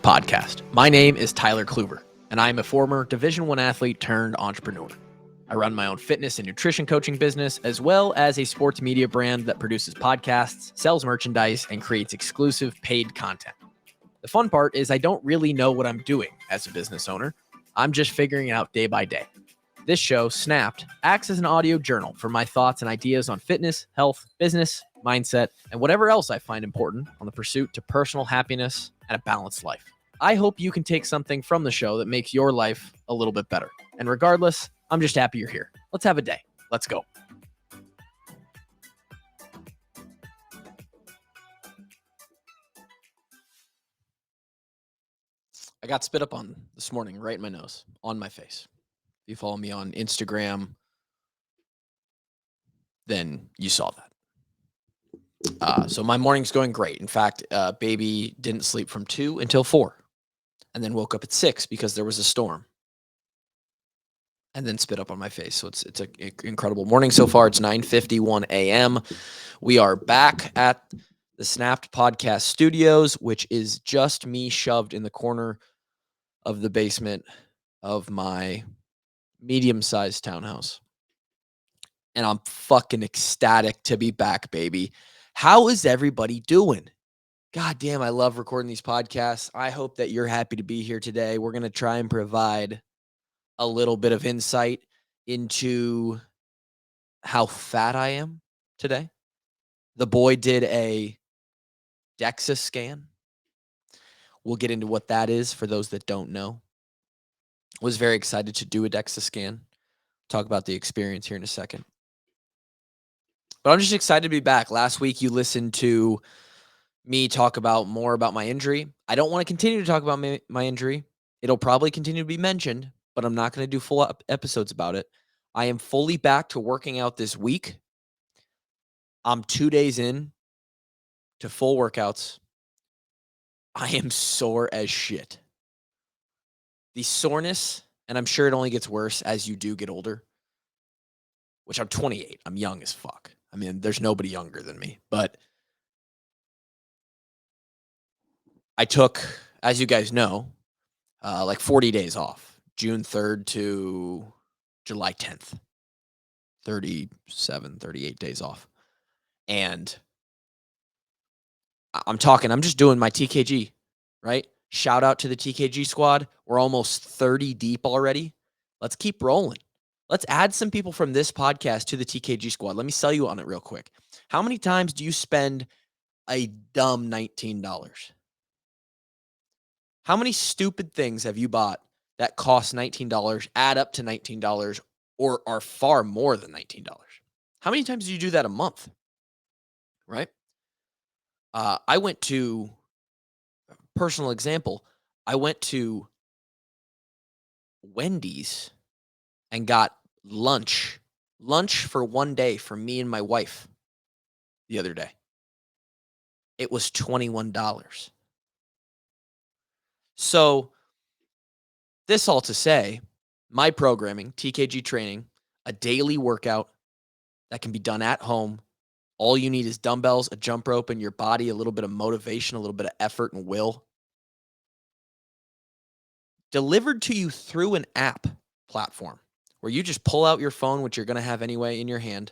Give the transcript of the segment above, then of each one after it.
Podcast. My name is Tyler Kluver, and I am a former Division I athlete turned entrepreneur. I run my own fitness and nutrition coaching business, as well as a sports media brand that produces podcasts, sells merchandise, and creates exclusive paid content. The fun part is I don't really know what I'm doing as a business owner. I'm just figuring it out day by day. This show, Snapped, acts as an audio journal for my thoughts and ideas on fitness, health, business, mindset, and whatever else I find important on the pursuit to personal happiness and a balanced life. I hope you can take something from the show that makes your life a little bit better. And regardless, I'm just happy you're here. Let's have a day. Let's go. I got spit up on this morning, right in my nose, on my face. If you follow me on Instagram, then you saw that. So my morning's going great. In fact, baby didn't sleep from 2 until 4 and then woke up at 6 because there was a storm and then spit up on my face. So it's an incredible morning so far. It's 9:51 a.m. We are back at the Snapped Podcast Studios, which is just me shoved in the corner of the basement of my medium-sized townhouse. And I'm fucking ecstatic to be back, baby. How is everybody doing? God damn, I love recording these podcasts. I hope that you're happy to be here today. We're going to try and provide a little bit of insight into how fat I am today. The boy did a DEXA scan. We'll get into what that is for those that don't know. Was very excited to do a DEXA scan. Talk about the experience here in a second. But I'm just excited to be back. Last week you listened to me talk about more about my injury. I don't want to continue to talk about my injury. It'll probably continue to be mentioned, but I'm not going to do full episodes about it. I am fully back to working out this week. I'm 2 days in to full workouts. I am sore as shit. The soreness, and I'm sure it only gets worse as you do get older, which I'm 28. I'm young as fuck. I mean, there's nobody younger than me, but I took, as you guys know, like 40 days off, June 3rd to July 10th, 37, 38 days off. And I'm just doing my TKG, right? Shout out to the TKG squad. We're almost 30 deep already. Let's keep rolling. Let's add some people from this podcast to the TKG squad. Let me sell you on it real quick. How many times do you spend a dumb $19? How many stupid things have you bought that cost $19, add up to $19, or are far more than $19? How many times do you do that a month? Right? I went to, personal example, I went to Wendy's and got lunch for one day for me and my wife the other day. It was $21. So this all to say, my programming, TKG training, a daily workout that can be done at home. All you need is dumbbells, a jump rope, and your body, a little bit of motivation, a little bit of effort and will. Delivered to you through an app platform where you just pull out your phone, which you're going to have anyway in your hand.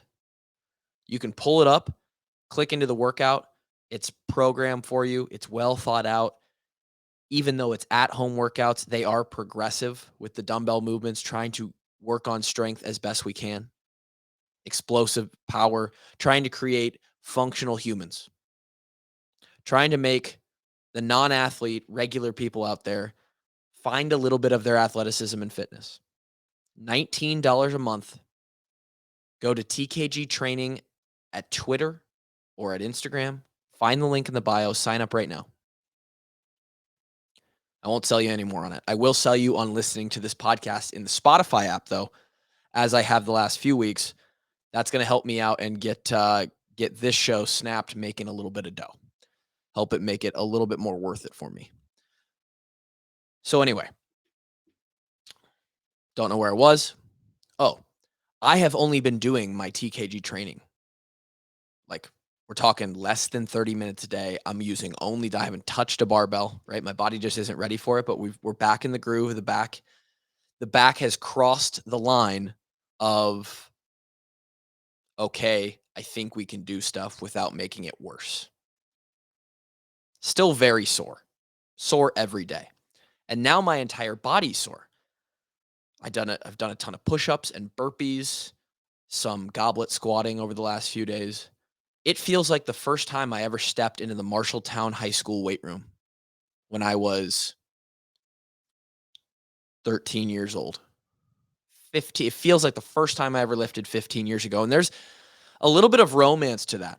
You can pull it up, click into the workout. It's programmed for you. It's well thought out. Even though it's at-home workouts, they are progressive with the dumbbell movements, trying to work on strength as best we can. Explosive power, trying to create functional humans. Trying to make the non-athlete, regular people out there find a little bit of their athleticism and fitness. $19 a month. Go to TKG Training at Twitter or at Instagram. Find the link in the bio. Sign up right now. I won't sell you any more on it. I will sell you on listening to this podcast in the Spotify app, though, as I have the last few weeks. That's going to help me out and get this show Snapped making a little bit of dough. Help it make it a little bit more worth it for me. So anyway, don't know where I was. Oh, I have only been doing my TKG training like We're talking less than 30 minutes a day. I'm using only I haven't touched a barbell, right? My body just isn't ready for it, but we're back in the groove. The back has crossed the line of okay, I think we can do stuff without making it worse. Still very sore. Sore every day. And now my entire body's sore. I've done a ton of push-ups and burpees, some goblet squatting over the last few days. It feels like the first time I ever stepped into the Marshalltown High School weight room when I was 13 years old. 15, it feels like the first time I ever lifted 15 years ago. And there's a little bit of romance to that.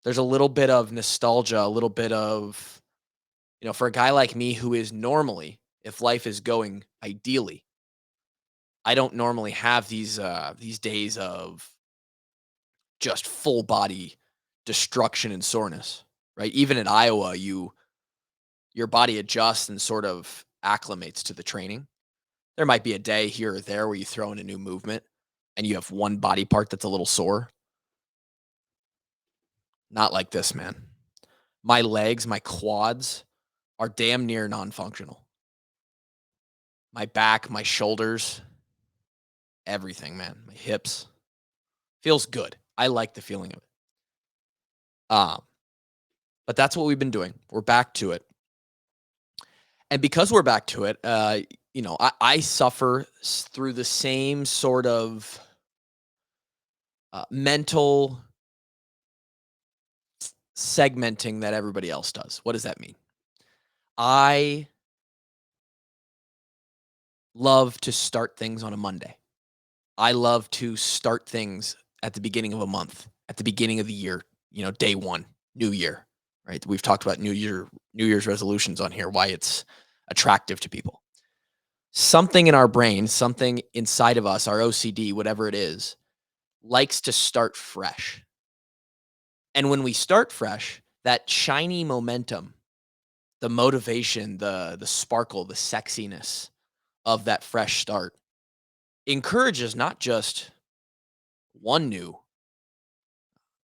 There's a little bit of nostalgia, a little bit of, for a guy like me who is normally, if life is going ideally, I don't normally have these days of just full body destruction and soreness, right? Even at Iowa, your body adjusts and sort of acclimates to the training. There might be a day here or there where you throw in a new movement and you have one body part that's a little sore. Not like this, man. My legs, my quads are damn near non-functional. My back, my shoulders, everything, man. My hips. Feels good. I like the feeling of it. But that's what we've been doing. We're back to it. And because we're back to it, I suffer through the same sort of mental segmenting that everybody else does. What does that mean? I love to start things on a Monday. I love to start things at the beginning of a month, at the beginning of the year, day one, new year, right? We've talked about New Year's resolutions on here, why it's attractive to people. Something in our brain, something inside of us, our OCD, whatever it is, likes to start fresh. And when we start fresh, that shiny momentum, the motivation, the sparkle, the sexiness of that fresh start encourages not just one new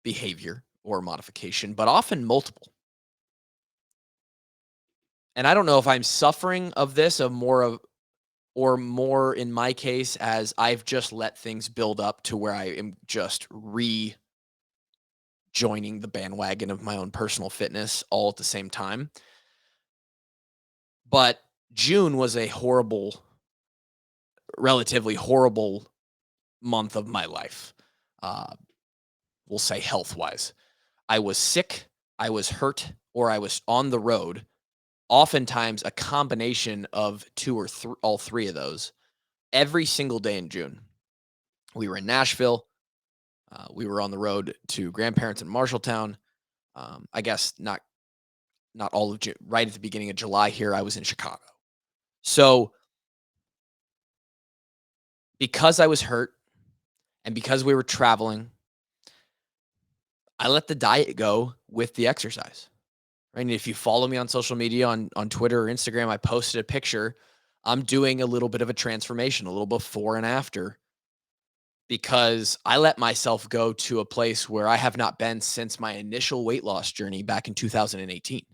behavior or modification, but often multiple. And I don't know if I'm suffering of this or more in my case as I've just let things build up to where I am just rejoining the bandwagon of my own personal fitness all at the same time. But June was a relatively horrible month of my life. Uh, we'll say health wise. I was sick, I was hurt, or I was on the road. Oftentimes, a combination of two or all three of those every single day in June. We were in Nashville. We were on the road to grandparents in Marshalltown. I guess not all of June. Right at the beginning of July here, I was in Chicago. So because I was hurt and because we were traveling, I let the diet go with the exercise. Right? And if you follow me on social media, on Twitter or Instagram, I posted a picture. I'm doing a little bit of a transformation, a little before and after, because I let myself go to a place where I have not been since my initial weight loss journey back in 2018.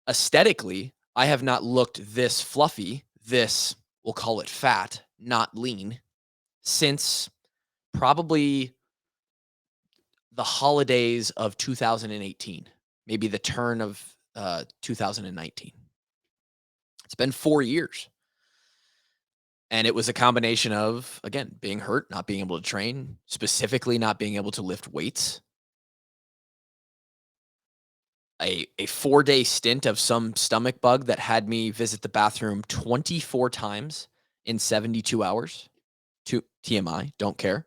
Aesthetically, I have not looked this fluffy, this, we'll call it fat, not lean, since probably the holidays of 2018, maybe the turn of 2019. It's been 4 years. And it was a combination of, again, being hurt, not being able to train, specifically not being able to lift weights. A 4-day stint of some stomach bug that had me visit the bathroom 24 times in 72 hours. To TMI, don't care.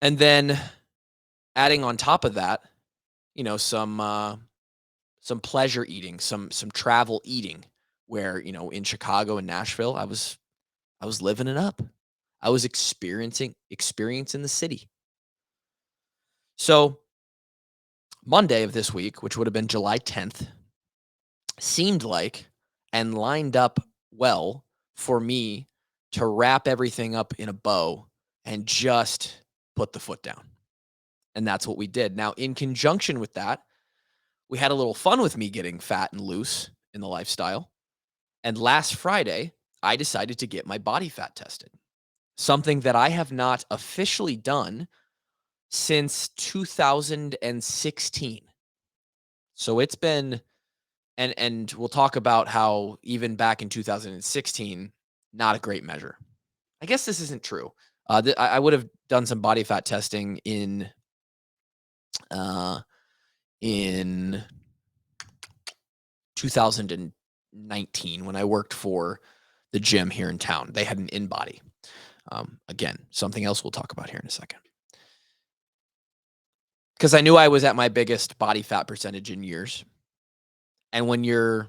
And then adding on top of that, some pleasure eating, some travel eating, where in Chicago and Nashville, I was living it up. I was experiencing the city. So Monday of this week, which would have been July 10th, seemed like and lined up well for me to wrap everything up in a bow and just put the foot down. And that's what we did. Now, in conjunction with that, we had a little fun with me getting fat and loose in the lifestyle. And last Friday, I decided to get my body fat tested, something that I have not officially done since 2016. So it's been, and we'll talk about how even back in 2016, not a great measure. I guess this isn't true. I would have done some body fat testing uh, in 2019 when I worked for the gym here in town. They had an InBody. Again, something else we'll talk about here in a second. Because I knew I was at my biggest body fat percentage in years. And when you're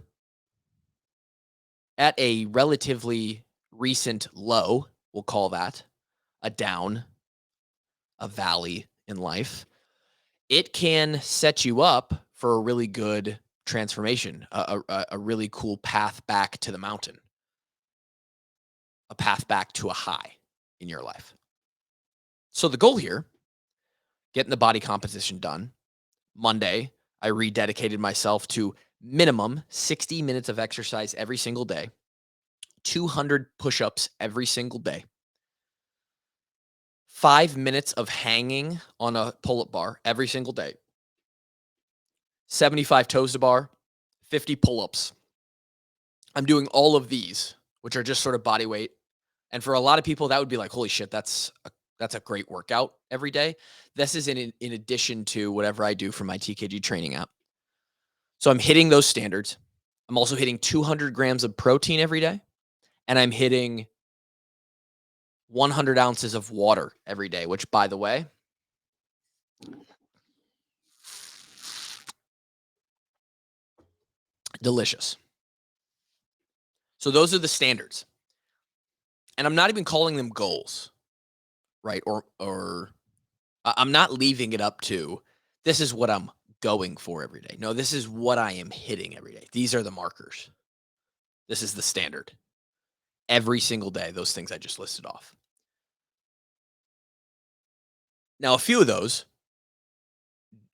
at a relatively recent low, we'll call that a down, a valley in life, it can set you up for a really good transformation, a really cool path back to the mountain, a path back to a high in your life. So the goal here, getting the body composition done. Monday, I rededicated myself to minimum 60 minutes of exercise every single day, 200 push-ups every single day, 5 minutes of hanging on a pull-up bar every single day, 75 toes to bar, 50 pull-ups. I'm doing all of these, which are just sort of body weight. And for a lot of people, that would be like, holy shit, that's a great workout every day. This is in addition to whatever I do for my TKG training app. So I'm hitting those standards. I'm also hitting 200 grams of protein every day. And I'm hitting 100 ounces of water every day, which, by the way, delicious. So those are the standards. And I'm not even calling them goals, right? Or I'm not leaving it up to this is what I'm going for every day. No, this is what I am hitting every day. These are the markers. This is the standard. Every single day, those things I just listed off. Now, a few of those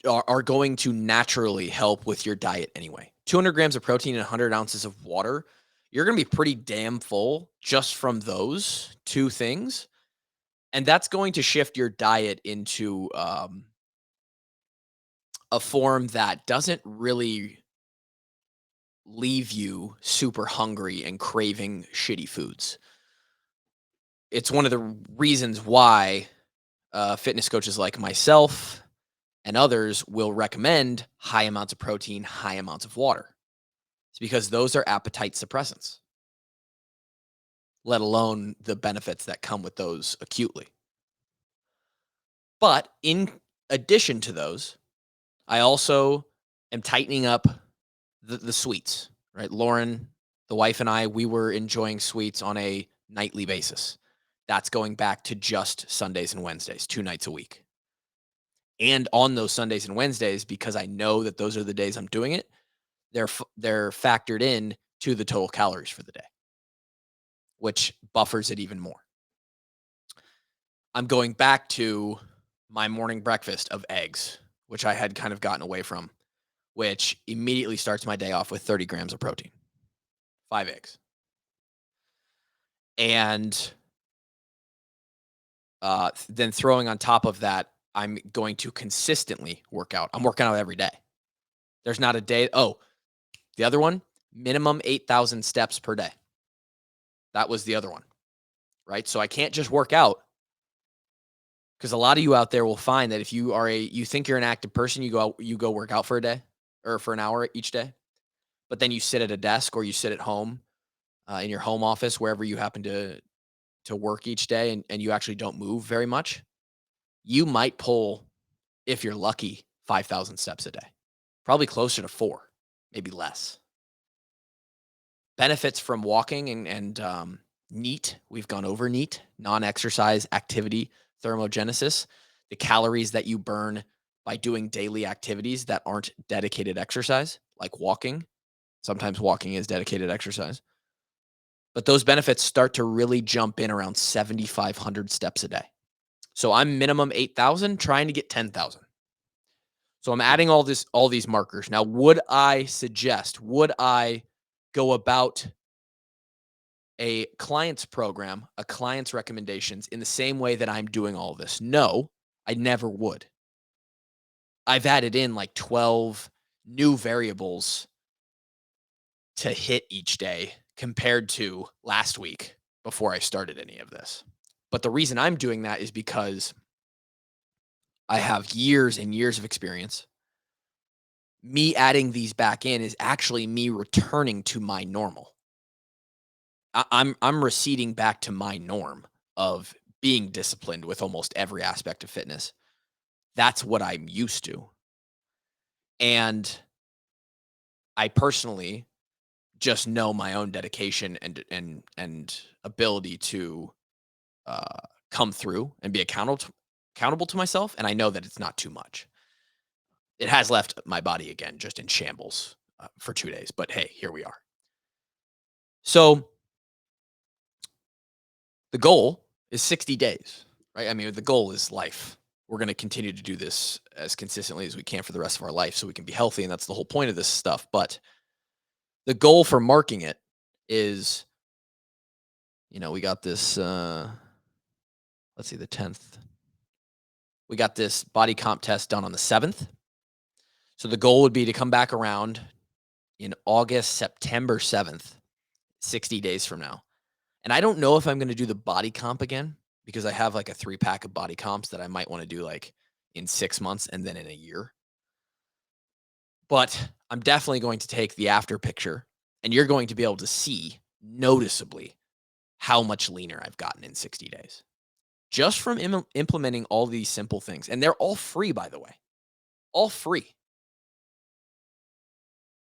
are going to naturally help with your diet anyway. 200 grams of protein and 100 ounces of water. You're going to be pretty damn full just from those two things. And that's going to shift your diet into a form that doesn't really leave you super hungry and craving shitty foods. It's one of the reasons why fitness coaches like myself and others will recommend high amounts of protein, high amounts of water. It's because those are appetite suppressants, let alone the benefits that come with those acutely. But in addition to those, I also am tightening up the sweets, right? Lauren, the wife, and I, we were enjoying sweets on a nightly basis. That's going back to just Sundays and Wednesdays, 2 nights a week. And on those Sundays and Wednesdays, because I know that those are the days I'm doing it, they're factored in to the total calories for the day, which buffers it even more. I'm going back to my morning breakfast of eggs, which I had kind of gotten away from, which immediately starts my day off with 30 grams of protein, 5 eggs. And then throwing on top of that, I'm going to consistently work out. I'm working out every day. There's not a day. Oh, the other one, minimum 8,000 steps per day. That was the other one, right? So I can't just work out, because a lot of you out there will find that if you think you're an active person, you go work out for a day or for an hour each day, but then you sit at a desk or you sit at home in your home office, wherever you happen to work each day, and you actually don't move very much. You might pull, if you're lucky, 5,000 steps a day, probably closer to 4, maybe less. Benefits from walking and NEAT. We've gone over NEAT, non-exercise activity thermogenesis, the calories that you burn by doing daily activities that aren't dedicated exercise, like walking. Sometimes walking is dedicated exercise. But those benefits start to really jump in around 7,500 steps a day. So I'm minimum 8,000, trying to get 10,000. So I'm adding all these markers. Now, would I go about a client's program, a client's recommendations in the same way that I'm doing all this? No, I never would. I've added in like 12 new variables to hit each day compared to last week before I started any of this. But the reason I'm doing that is because I have years and years of experience. Me adding these back in is actually me returning to my normal. I'm receding back to my norm of being disciplined with almost every aspect of fitness. That's what I'm used to. And I personally just know my own dedication and ability to uh, come through and be accountable to myself, and I know that it's not too much. It has left my body again just in shambles for 2 days, but hey, here we are. So the goal is 60 days, right? I mean, the goal is life. We're going to continue to do this as consistently as we can for the rest of our life so we can be healthy, and that's the whole point of this stuff. But the goal for marking it is, we got this. Let's see, the 10th. We got this body comp test done on the 7th. So the goal would be to come back around in August, September 7th, 60 days from now. And I don't know if I'm going to do the body comp again because I have like a 3-pack of body comps that I might want to do like in 6 months and then in a year. But I'm definitely going to take the after picture, and you're going to be able to see noticeably how much leaner I've gotten in 60 days just from implementing all these simple things. And they're all free, by the way, all free.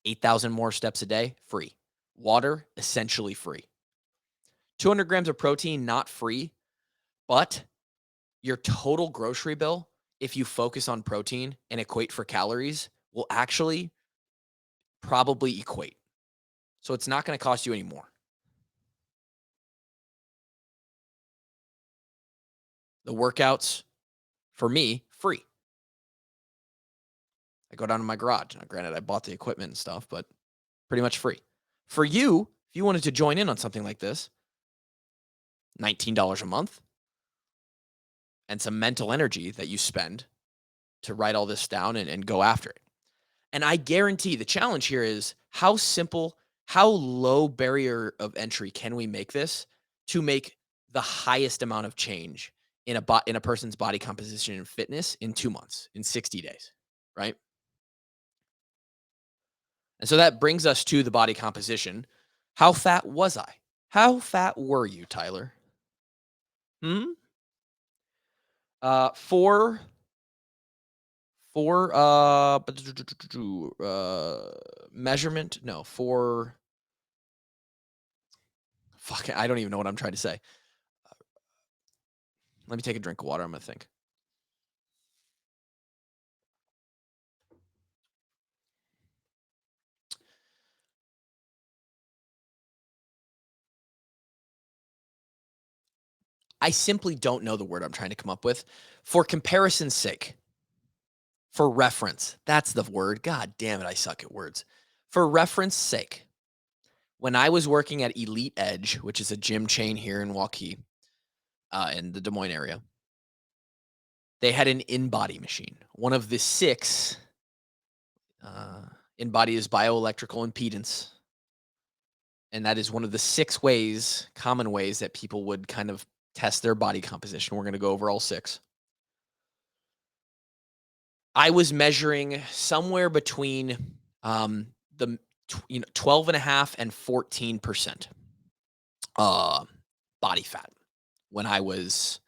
8,000 more steps a day, free. Water, essentially free. 200 grams of protein, not free, but your total grocery bill, if you focus on protein and equate for calories, will actually probably equate. So it's not going to cost you any more. The workouts, for me, free. I go down to my garage. Now, granted, I bought the equipment and stuff, but pretty much free. For you, if you wanted to join in on something like this, $19 a month and some mental energy that you spend to write all this down and go after it. And I guarantee the challenge here is how simple, how low barrier of entry can we make this to make the highest amount of change in a person's body composition and fitness in 2 months, in 60 days, right? And so that brings us to the body composition. How fat was I? How fat were you, Tyler? Hmm? For measurement, no, for fuck, I don't even know what I'm trying to say. Let me take a drink of water. I'm gonna think. I simply don't know the word I'm trying to come up with. For comparison's sake, for reference, that's the word. God damn it, I suck at words. For reference sake, when I was working at Elite Edge, which is a gym chain here in Waukee, in the Des Moines area, they had an InBody machine. One of the 6 InBody is bioelectrical impedance. And that is one of the 6 common ways that people would kind of test their body composition. We're going to go over all 6. I was measuring somewhere between the 12.5 and 14% body fat when I was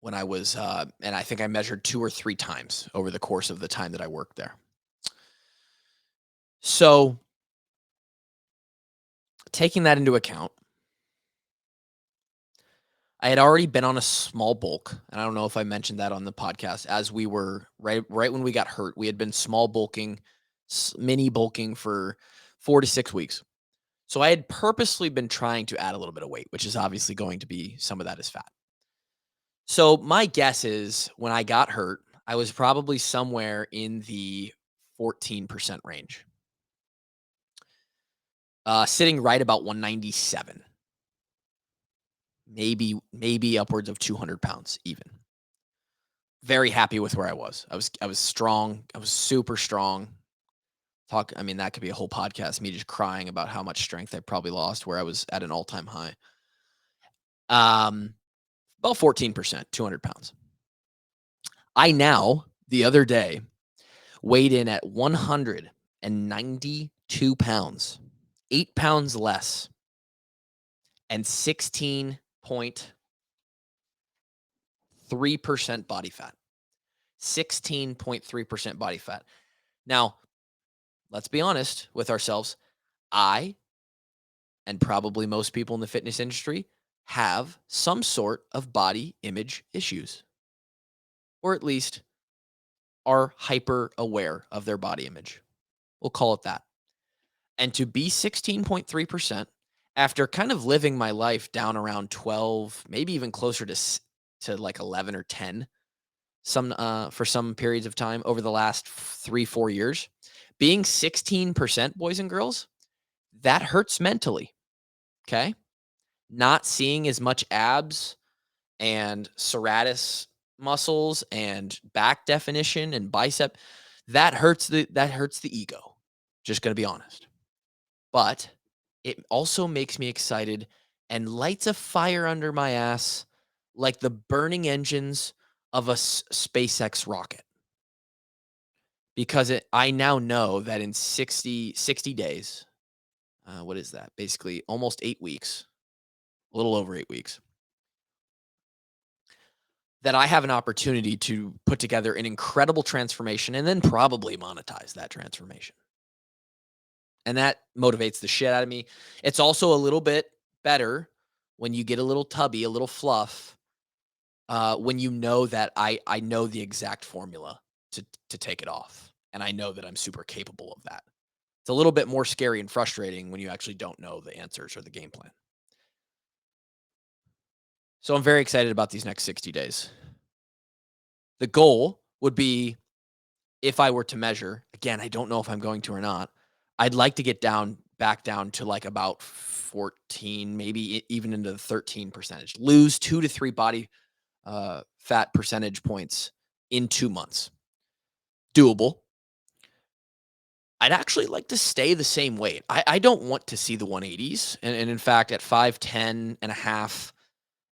and I think I measured 2 or 3 times over the course of the time that I worked there. So taking that into account, I had already been on a small bulk, and I don't know if I mentioned that on the podcast. As we were right when we got hurt, we had been small bulking, mini bulking for 4 to 6 weeks. So I had purposely been trying to add a little bit of weight, which is obviously going to be some of that is fat. So my guess is when I got hurt, I was probably somewhere in the 14% range, sitting right about 197, maybe upwards of 200 pounds even. Very happy with where I was. I was strong. I was super strong. I mean, that could be a whole podcast, me just crying about how much strength I probably lost where I was at an all-time high. Um, about 14%, 200 pounds. I now, the other day, weighed in at 192 pounds, 8 pounds less, and 16.3% body fat. 16.3% body fat. Now, let's be honest with ourselves. I, and probably most people in the fitness industry, have some sort of body image issues, or at least are hyper aware of their body image. We'll call it that. And to be 16.3% after kind of living my life down around 12, maybe even closer to like 11 or 10 for some periods of time over the last 3-4 years, being 16%, boys and girls, that hurts mentally. Okay? Not seeing as much abs and serratus muscles and back definition and bicep, that hurts the ego. Just going to be honest. But it also makes me excited and lights a fire under my ass like the burning engines of a SpaceX rocket. Because I now know that in 60 days, what is that? Basically almost 8 weeks, a little over 8 weeks, that I have an opportunity to put together an incredible transformation and then probably monetize that transformation. And that motivates the shit out of me. It's also a little bit better when you get a little tubby, a little fluff, when you know that I know the exact formula to take it off, and I know that I'm super capable of that. It's a little bit more scary and frustrating when you actually don't know the answers or the game plan. So I'm very excited about these next 60 days. The goal would be, if I were to measure, again, I don't know if I'm going to or not, I'd like to get back down to like about 14, maybe even into the 13%. Lose 2 to 3 body fat percentage points in 2 months. Doable. I'd actually like to stay the same weight. I don't want to see the 180s. And in fact, at 5'10 and a half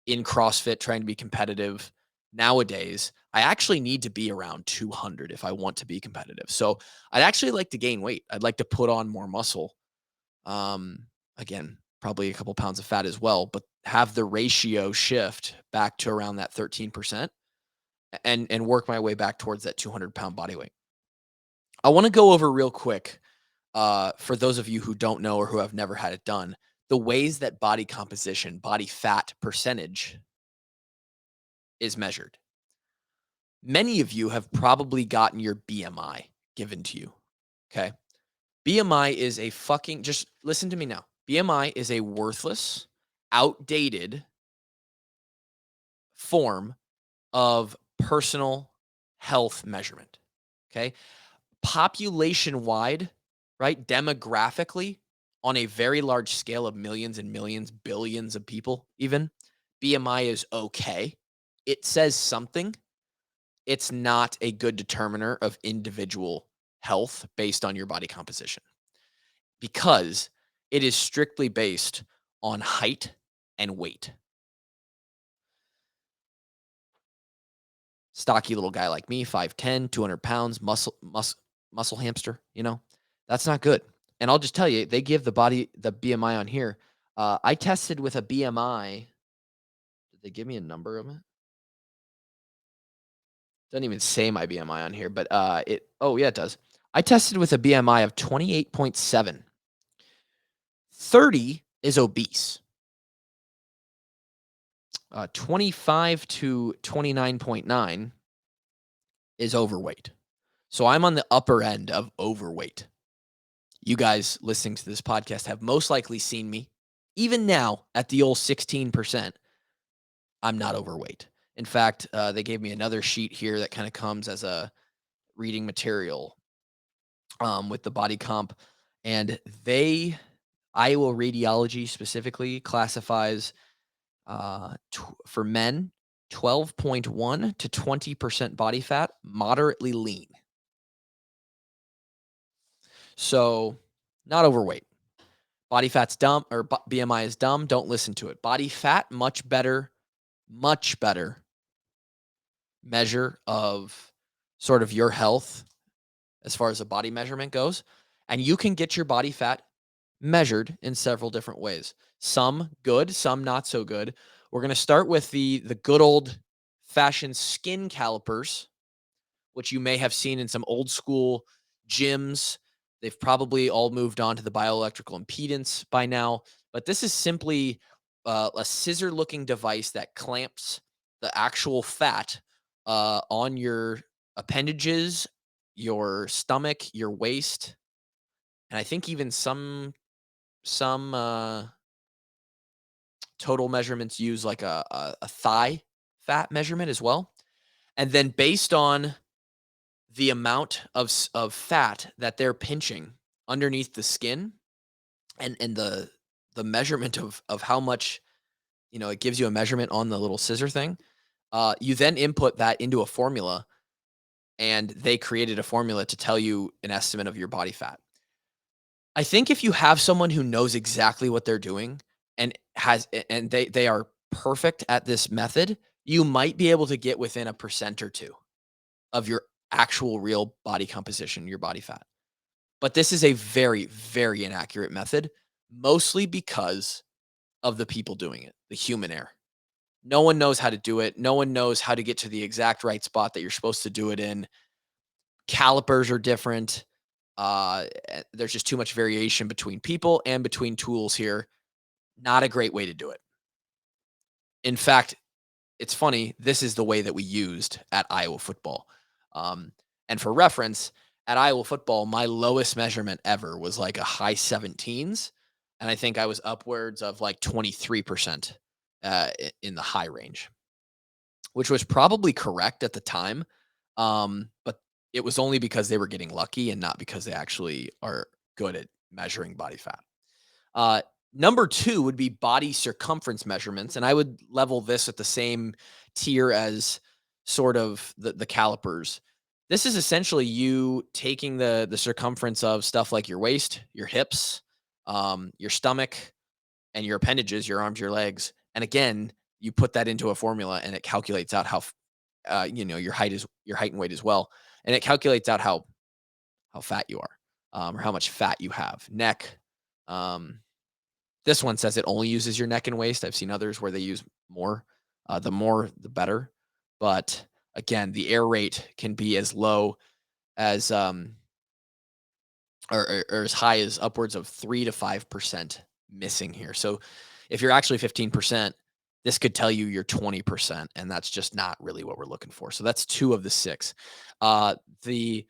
in CrossFit, trying to be competitive nowadays, I actually need to be around 200 if I want to be competitive. So I'd actually like to gain weight. I'd like to put on more muscle. Again, probably a couple pounds of fat as well, but have the ratio shift back to around that 13% and work my way back towards that 200-pound body weight. I want to go over real quick, for those of you who don't know or who have never had it done, the ways that body composition, body fat percentage is measured. Many of you have probably gotten your BMI given to you. Okay. BMI is a fucking, just listen to me now. BMI is a worthless, outdated form of personal health measurement. Okay. Population wide, right? Demographically, on a very large scale of millions and millions, billions of people, even, BMI is okay. It says something. It's not a good determiner of individual health based on your body composition, because it is strictly based on height and weight. Stocky little guy like me, 5'10, 200 pounds, muscle hamster, that's not good. And I'll just tell you, they give the BMI on here. I tested with a BMI. Did they give me a number of it? Doesn't even say my BMI on here, but oh yeah, it does. I tested with a BMI of 28.7. 30 is obese. 25 to 29.9 is overweight. So I'm on the upper end of overweight. You guys listening to this podcast have most likely seen me, even now at the old 16%. I'm not overweight. In fact, they gave me another sheet here that kind of comes as a reading material with the body comp, and Iowa Radiology specifically classifies for men 12.1 to 20% body fat, moderately lean. So, not overweight. Body fat's dumb, or BMI is dumb. Don't listen to it. Body fat, much better measure of sort of your health as far as a body measurement goes. And you can get your body fat measured in several different ways. Some good, some not so good. We're going to start with the good old fashioned skin calipers, which you may have seen in some old school gyms. They've probably all moved on to the bioelectrical impedance by now, but this is simply a scissor looking device that clamps the actual fat on your appendages, your stomach, your waist, and I think even some total measurements use like a thigh fat measurement as well. And then based on the amount of fat that they're pinching underneath the skin, and the measurement of how much, it gives you a measurement on the little scissor thing. You then input that into a formula, and they created a formula to tell you an estimate of your body fat. I think if you have someone who knows exactly what they're doing and they are perfect at this method, you might be able to get within a percent or two of your actual real body composition, your body fat. But this is a very, very inaccurate method, mostly because of the people doing it, the human error. No one knows how to do it. No one knows how to get to the exact right spot that you're supposed to do it in. Calipers are different. There's just too much variation between people and between tools here. Not a great way to do it. In fact, it's funny, this is the way that we used at Iowa football. And for reference, at Iowa football, my lowest measurement ever was like a high 17s. And I think I was upwards of like 23% in the high range, which was probably correct at the time. But it was only because they were getting lucky and not because they actually are good at measuring body fat. Number two would be body circumference measurements. And I would level this at the same tier as sort of the calipers. This is essentially you taking the circumference of stuff like your waist, your hips, your stomach, and your appendages, your arms, your legs. And again, you put that into a formula and it calculates out how your height and weight as well. And it calculates out how fat you are, or how much fat you have. Neck. This one says it only uses your neck and waist. I've seen others where they use more. The more, the better. But again, the error rate can be as low as or as high as upwards of 3 to 5% missing here. So if you're actually 15%, this could tell you you're 20%, and that's just not really what we're looking for. So that's 2 of the 6. The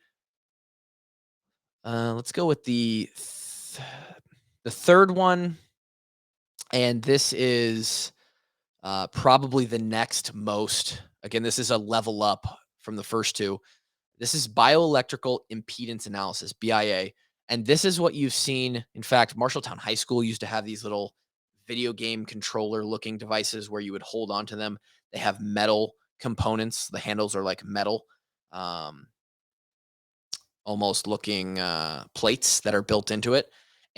let's go with the third one, and this is probably the next most. Again, this is a level up from the first two. This is bioelectrical impedance analysis, BIA. And this is what you've seen. In fact, Marshalltown High School used to have these little video game controller looking devices where you would hold on to them. They have metal components. The handles are like metal, almost looking plates that are built into it.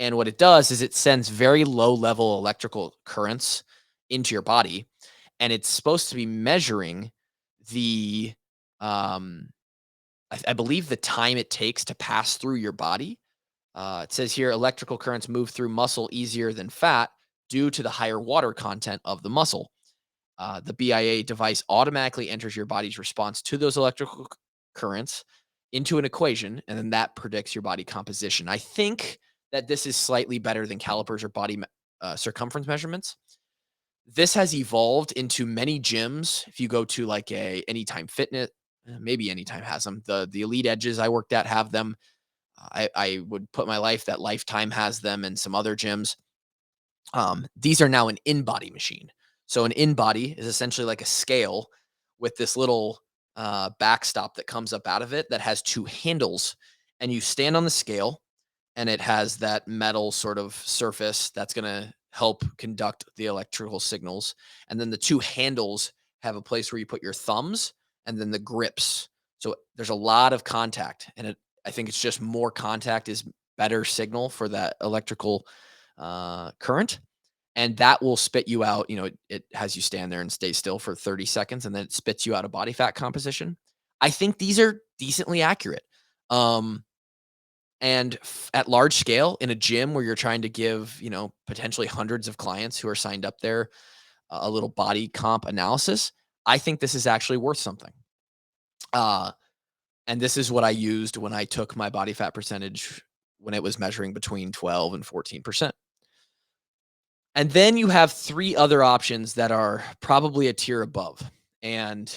And what it does is it sends very low level electrical currents into your body. And it's supposed to be measuring the, I believe, the time it takes to pass through your body. It says here electrical currents move through muscle easier than fat due to the higher water content of the muscle. The BIA device automatically enters your body's response to those electrical currents into an equation, and then that predicts your body composition. I think that this is slightly better than calipers or body circumference measurements. This has evolved into many gyms. If you go to like a Anytime Fitness, maybe Anytime has them. The Elite Edges I worked at have them. I would put my life that Lifetime has them, and some other gyms. These are now an in-body machine. So an in-body is essentially like a scale with this little backstop that comes up out of it that has two handles, and you stand on the scale, and it has that metal sort of surface that's going to help conduct the electrical signals. And then the two handles have a place where you put your thumbs, and then the grips. So there's a lot of contact, and I think it's just more contact is better signal for that electrical current, and that will spit you out. It has you stand there and stay still for 30 seconds, and then it spits you out a body fat composition. I think these are decently accurate. Um, and at large scale in a gym where you're trying to give, potentially hundreds of clients who are signed up there a little body comp analysis, I think this is actually worth something. Uh, and this is what I used when I took my body fat percentage when it was measuring between 12 and 14%. And then you have three other options that are probably a tier above. And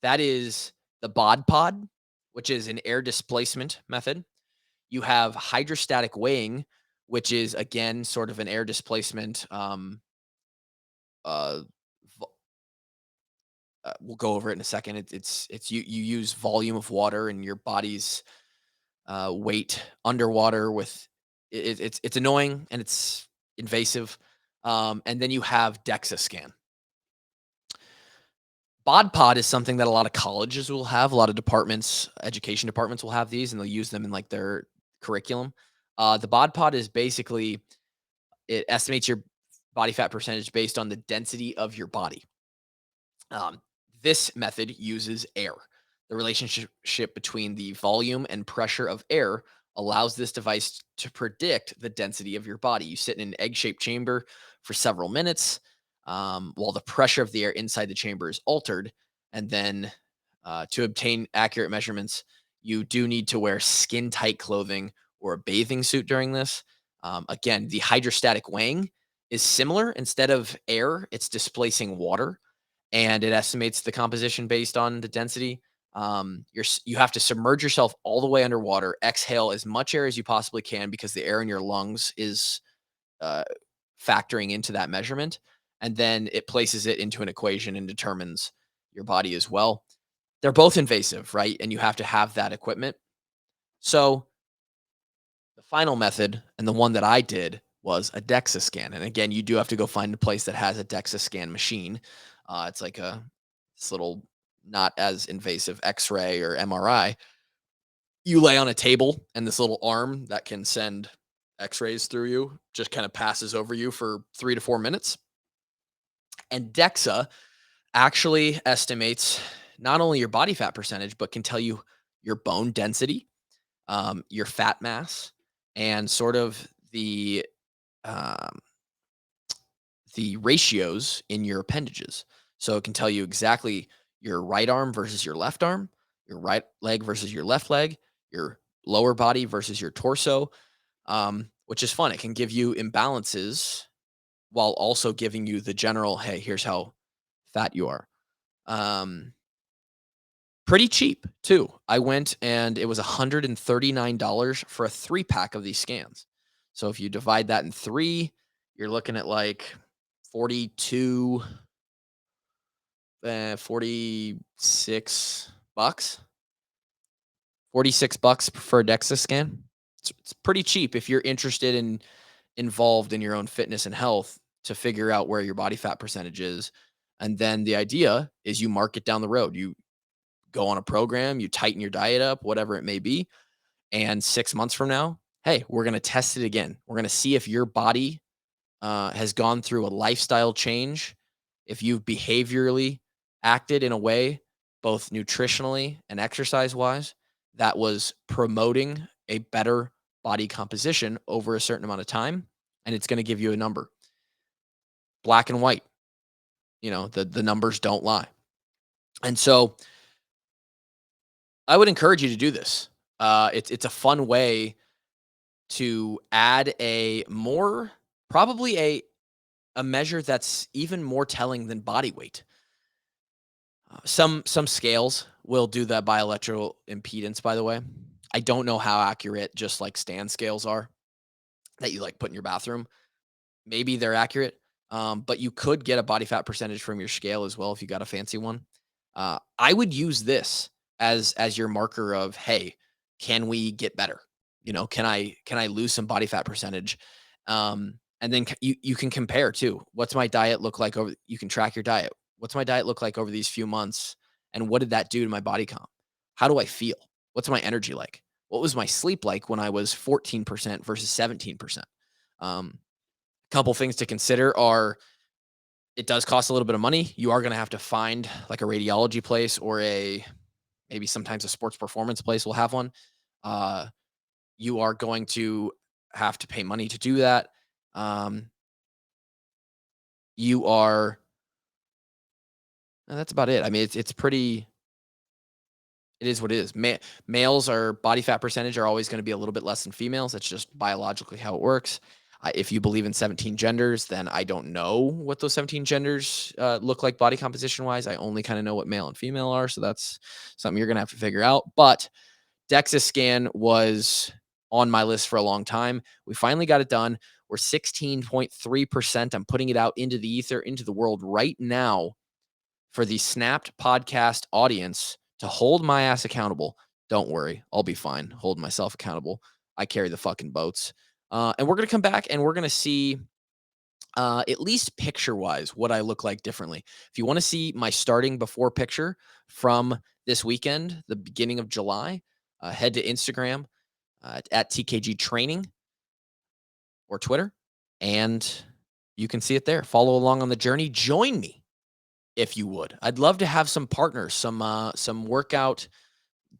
that is the BOD pod, which is an air displacement method. You have hydrostatic weighing, which is again sort of an air displacement. Uh, we'll go over it in a second. It's you use volume of water and your body's weight underwater with it's annoying and it's invasive. And then you have DEXA scan. BOD pod is something that a lot of colleges will have. A lot of departments, education departments will have these, and they'll use them in like their curriculum. The BOD pod is basically it estimates your body fat percentage based on the density of your body. Um, this method uses air. The relationship between the volume and pressure of air allows this device to predict the density of your body. You sit in an egg shaped chamber for several minutes while the pressure of the air inside the chamber is altered. And then to obtain accurate measurements, you do need to wear skin tight clothing or a bathing suit during this. Again, the hydrostatic weighing is similar. Instead of air, it's displacing water, and it estimates the composition based on the density. You have to submerge yourself all the way underwater, exhale as much air as you possibly can because the air in your lungs is uh, factoring into that measurement, and then it places it into an equation and determines your body as well. They're both invasive, right? And you have to have that equipment. So the final method, and the one that I did, was a DEXA scan. And again, you do have to go find a place that has a DEXA scan machine. It's like this little, not as invasive X-ray or MRI. You lay on a table, and this little arm that can send X-rays through you just kind of passes over you for 3 to 4 minutes. And DEXA actually estimates not only your body fat percentage, but can tell you your bone density, your fat mass, and sort of um, the ratios in your appendages. So it can tell you exactly your right arm versus your left arm, your right leg versus your left leg, your lower body versus your torso, which is fun. It can give you imbalances while also giving you the general, hey, here's how fat you are. Um, Pretty cheap too. I went and it was $139 for a 3 pack of these scans. So if you divide that in three, you're looking at like 42, 46 bucks. $46 for a DEXA scan. It's pretty cheap if you're interested in involved in your own fitness and health to figure out where your body fat percentage is. And then the idea is you mark it down the road. You go on a program, you tighten your diet up, whatever it may be. And 6 months from now, hey, we're going to test it again. We're going to see if your body has gone through a lifestyle change, if you've behaviorally acted in a way, both nutritionally and exercise wise, that was promoting a better body composition over a certain amount of time. And it's going to give you a number, black and white. The numbers don't lie. And so I would encourage you to do this. It's a fun way to add probably a measure that's even more telling than body weight. Some scales will do that by electrical impedance, by the way. I don't know how accurate just like stand scales are that you like put in your bathroom. Maybe they're accurate, but you could get a body fat percentage from your scale as well if you got a fancy one. I would use this as your marker of, hey, can we get better? Can I lose some body fat percentage? And then you can compare too. What's my diet look like over? You can track your diet. What's my diet look like over these few months? And what did that do to my body comp? How do I feel? What's my energy like? What was my sleep like when I was 14% versus 17%? Um, Couple things to consider are it does cost a little bit of money. You are going to have to find like a radiology place or maybe sometimes a sports performance place will have one. Uh, you are going to have to pay money to do that. Um, you are, that's about it. I mean, it's pretty, it is what it is. Males are body fat percentage are always going to be a little bit less than females. That's just biologically how it works. If you believe in 17 genders, then I don't know what those 17 genders look like body composition wise. I only kind of know what male and female are. So that's something you're going to have to figure out. But DEXA scan was on my list for a long time. We finally got it done. We're 16.3%. I'm putting it out into the ether, into the world right now for the Snapped podcast audience to hold my ass accountable. Don't worry, I'll be fine. Hold myself accountable. I carry the fucking boats. And we're going to come back and we're going to see, at least picture wise, what I look like differently. If you want to see my starting before picture from this weekend, the beginning of July, head to Instagram at TKG Training or Twitter, and you can see it there. Follow along on the journey. Join me if you would. I'd love to have some partners, some workout,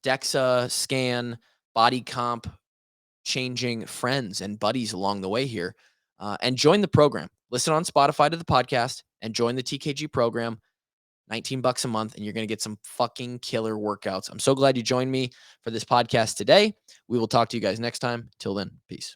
DEXA scan, body comp changing friends and buddies along the way here, and join the program. Listen on Spotify to the podcast and join the TKG program. $19 a month, and you're going to get some fucking killer workouts. I'm so glad you joined me for this podcast today. We will talk to you guys next time. Till then, peace.